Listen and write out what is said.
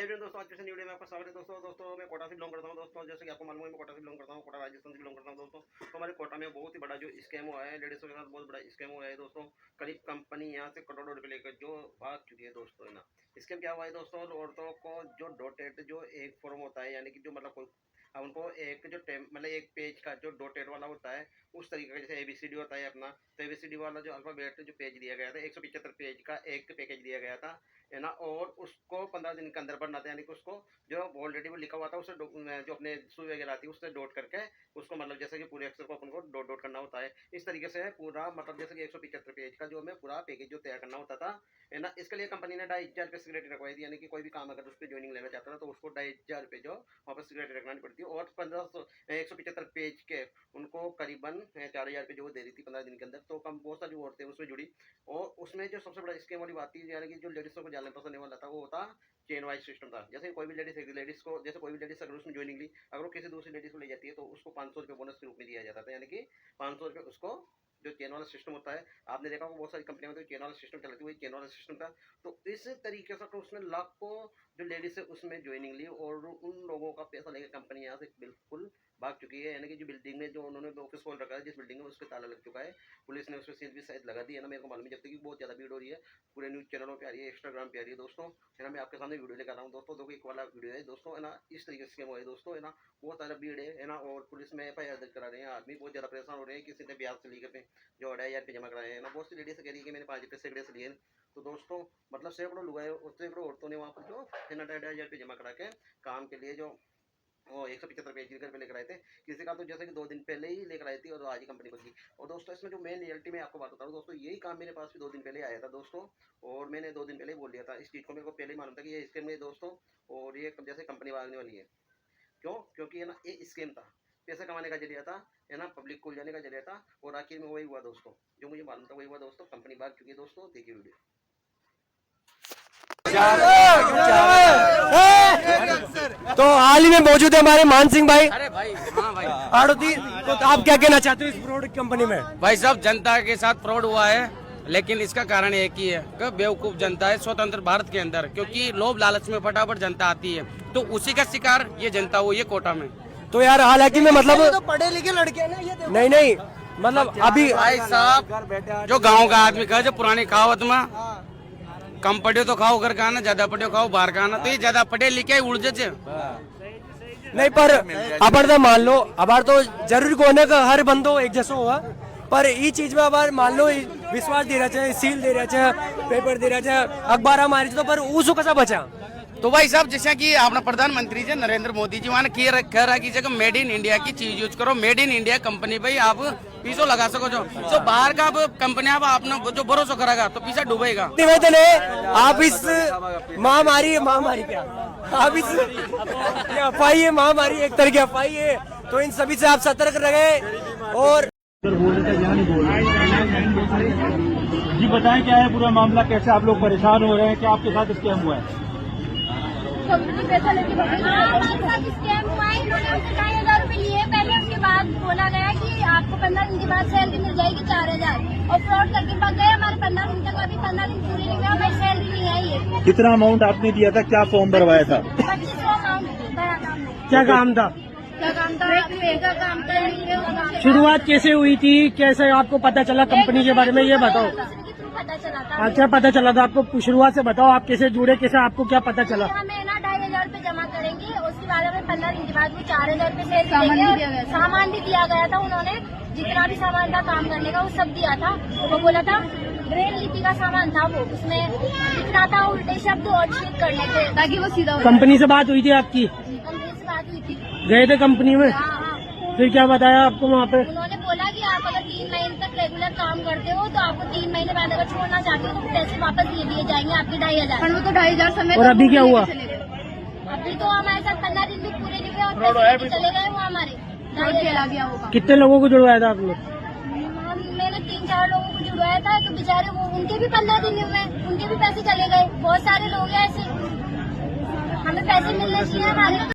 दोस्तों, आज जैसे वीडियो में आपका स्वागत है दोस्तों मैं कोटा से बिलोंग करता हूं दोस्तों। जैसे कि आपको मालूम है मैं कोटा से बिलोंग करता हूं, कोटा राजस्थान से बिलोंग करता हूं दोस्तों। तो हमारे कोटा में बहुत ही बड़ा जो स्कैम हुआ है, लेडीज़ों के साथ बहुत बड़ा स्कैम हुआ है दोस्तों। करीब कंपनी यहां से करोड़ों रुपए लेकर जो भाग चुकी है दोस्तों। है ना, स्कैम क्या हुआ है दोस्तों, औरतों को जो डॉटेड जो एक फॉर्म होता है, यानी कि जो मतलब कोई उनको एक जो मतलब एक पेज का जो डॉटेड वाला होता है, उस तरीके का जैसे ABCD होता है अपना, तो ABCD वाला जो अल्फाबेट जो पेज दिया गया था, 175 पेज का एक पैकेज दिया गया था। है ना, और उसको 15 दिन के अंदर भरना था, यानी कि उसको जो ऑलरेडी वो लिखा हुआ था उसे जो अपने सुई वगैरह आती है उससे डॉट करके उसको मतलब जैसे कि पूरे अक्षर को अपन को डॉट डॉट करना होता है। इस तरीके से पूरा मतलब जैसे कि 175 पेज का जो हमें पूरा पैकेज जो तैयार करना होता था। है ना, इसके लिए कंपनी ने 2,500 रुपये सिक्योरिटी रखवाई थी, यानी कि कोई भी काम अगर उस पर ज्वाइनिंग लेना चाहता था तो उसको 2,500 रुपये जो वहाँ पर सिक्योरिटी रखनी पड़ती है। और 175 पेज के उनको करीबन 4,000 रुपये जो वो दे रही थी 15 दिन के अंदर। तो कम बहुत सारी औरतें उसमें जुड़ी, और उसमें जो सबसे बड़ा स्कीम वाली बात थी, यानी कि जो लेडीज़ों को जाने पसंद वाला था, वो होता चेन वाइज सिस्टम था। जैसे कोई भी लेडीज को, जैसे कोई भी लेडीज अगर उसमें ज्वाइनिंग ली, अगर वो किसी दूसरी लेडीज को ले जाती है तो उसको 500 रुपये बोनस के रूप में दिया जाता था, यानी कि 500 रुपये उसको जो चेन वाला सिस्टम होता है। आपने देखा होगा बहुत सारी कंपनियों में तो चेन वाला सिस्टम चलती है, वही चेन वाला सिस्टम था। तो इस तरीके से तो उसने लाखों जो लेडीज है उसमें ज्वाइनिंग ली, और उन लोगों का पैसा लेकर कंपनी यहाँ से बिल्कुल भाग चुकी है। यानी कि जो बिल्डिंग में जो उन्होंने ऑफिस खोल रखा है, जिस बिल्डिंग में, उसके ताला लग चुका है। पुलिस ने उस पर सील भी शायद लगा दी है ना, मेरे को मालूम है। जब तक कि बहुत ज़्यादा भीड़ हो रही है, पूरे न्यूज़ चैनलों पे आ रही है, इंस्टाग्राम पे आ रही है दोस्तों। है ना, मैं आपके सामने वीडियो लेकर आ रहा हूँ दोस्तों। देखो एक वाला वीडियो है दोस्तों। है ना, इस तरीके से हुआ है दोस्तों। है ना, बहुत सारा भीड़ है ना, और पुलिस में FIR दर्ज करा रहे हैं। आदमी बहुत ज़्यादा परेशान हो रहे हैं। किसी ने ब्याज से लेकर जो 2,500 रुपये जमा कराए हैं ना, बहुत सी लेडीज कह रही है कि मैंने 5 रुपये सैकड़े से लिए। तो दोस्तों मतलब सैकड़ों लोग आए, सैकड़ों औरतों ने वहाँ पर जो है ना 2,500 रुपये जमा करा के काम के लिए जो 175 पेज घर पे लेकर आए थे। किसी का तो जैसे कि 2 दिन पहले ही लेकर आई थी और आज ही कंपनी को दी। और दोस्तों इसमें जो मेन रियलिटी में आपको बात बता रहा हूँ दोस्तों, यही काम मेरे पास भी 2 दिन पहले आया था दोस्तों। और मैंने 2 दिन पहले ही बोल दिया था इस चीज़ को, मेरे को पहले ही मालूम था कि ये स्कीम है दोस्तों, और ये जैसे कंपनी भागने वाली है। क्यों? क्योंकि है ना ये स्कीम था, पैसा कमाने का जरिया था। है ना, पब्लिक को उलझाने का जरिया था, और आखिर में वही हुआ दोस्तों, जो मुझे मालूम था वही हुआ दोस्तों। कंपनी भाग चुकी है दोस्तों। देखिए वीडियो। तो हाल ही में मौजूद है हमारे मान सिंह भाई। अरे भाई, हाँ भाई आड़ोती, तो आप क्या कहना चाहते हो इस फ्रॉड कंपनी में? भाई साहब, जनता के साथ फ्रॉड हुआ है, लेकिन इसका कारण एक ही है कि बेवकूफ जनता है स्वतंत्र भारत के अंदर, क्योंकि लोभ लालच में फटाफट जनता आती है, तो उसी का शिकार ये जनता हुई है कोटा में। तो यार हालांकि में मतलब तो पढ़े लिखे लड़के हैं ना, ये नहीं मतलब अभी भाई साहब, जो गाँव का आदमी कहे, जो पुरानी कहावत में कम पढ़े तो खाओ घर का आना, ज्यादा पढ़े खाओ बाहर का आना, तो ये ज्यादा पढ़े लिखे उड़जे नहीं। पर अबर तो मान लो, अबार तो जरूरी कोने का हर बंदो एक जैसा हुआ, पर ये चीज में अबार मान लो विश्वास दे रहा है, सील दे रहा है, पेपर दे रहा है, अखबार हमारी, तो पर उसको कैसा बचा? तो भाई साहब, जैसा कि अपना प्रधानमंत्री जी नरेंद्र मोदी जी वहाँ कह रहा कि जगह मेड इन इंडिया की चीज यूज करो, मेड इन इंडिया कंपनी पे आप पीछो लगा सको। जो बाहर का कंपनी आपने जो भरोसा करेगा तो पीछा डूबेगा। निवेदन है, आप इस महामारी क्या, आप इस अफवाही है, महामारी एक तरह की अफवाही है, तो इन सभी से आप सतर्क रहे। और जी बताएं क्या है पूरा मामला, कैसे आप लोग परेशान हो रहे हैं, क्या आपके साथ स्कैम हुआ है? कंपनी पैसा लेके हमारे साथ स्कैम हुआ है। इन्होंने हमसे 2,500 रुपये लिए पहले, उसके बाद बोला गया कि आपको 15 दिन के बाद सैलरी मिल जाएगी 4,000, और फ्रॉड करके भाग गए। हमारे 15 दिन तक, अभी 15 दिन पूरे नहीं हुए, हमारी सैलरी नहीं आई है। कितना अमाउंट आपने दिया था, क्या फॉर्म भरवाया था? 2500 अमाउंट भरा था हमने। क्या काम था? क्या काम था? का काम था। शुरुआत कैसे हुई थी, कैसे आपको पता चला कंपनी के बारे में, ये बताओ। पता चला था। अच्छा, पता चला था आपको? शुरुआत से बताओ, आप कैसे जुड़े, कैसे आपको क्या पता चला? हमें ना 2,500 रुपये जमा करेंगे, उसके बाद हमें 15 दिन के बाद वो 4,000 रुपये सैलरी, सामान भी दिया गया था। उन्होंने जितना भी सामान था काम करने का वो सब दिया था। वो बोला था ब्रेल लिपि का सामान था, वो उसमें लिखना था उल्टे शब्द और ठीक करने थे ताकि वो सीधा। कंपनी से बात हुई थी आपकी? कंपनी से बात हुई थी। गए थे कंपनी में? हाँ। फिर क्या बताया आपको वहाँ पे? उन्होंने बोला कि आप अगर 3 महीने तक रेगुलर काम करते हो तो आपको 3 महीने बाद अगर छोड़ना चाहते हो तो पैसे वापस दे दिए जाएंगे आपके 2,500। वो तो 2,500 समय। और अभी क्या हुआ? अभी तो हमारे साथ 15 दिन भी पूरे नहीं हुए और पैसे चले गए वो हमारे। चला गया होगा। कितने लोगों को जुड़वाया था आपने? मैंने 3-4 लोगों को जुड़वाया था, तो बेचारे वो उनके भी 15 दिन हुए, उनके भी पैसे चले गए। बहुत सारे लोग हैं ऐसे, हमें पैसे मिलने चाहिए हमारे।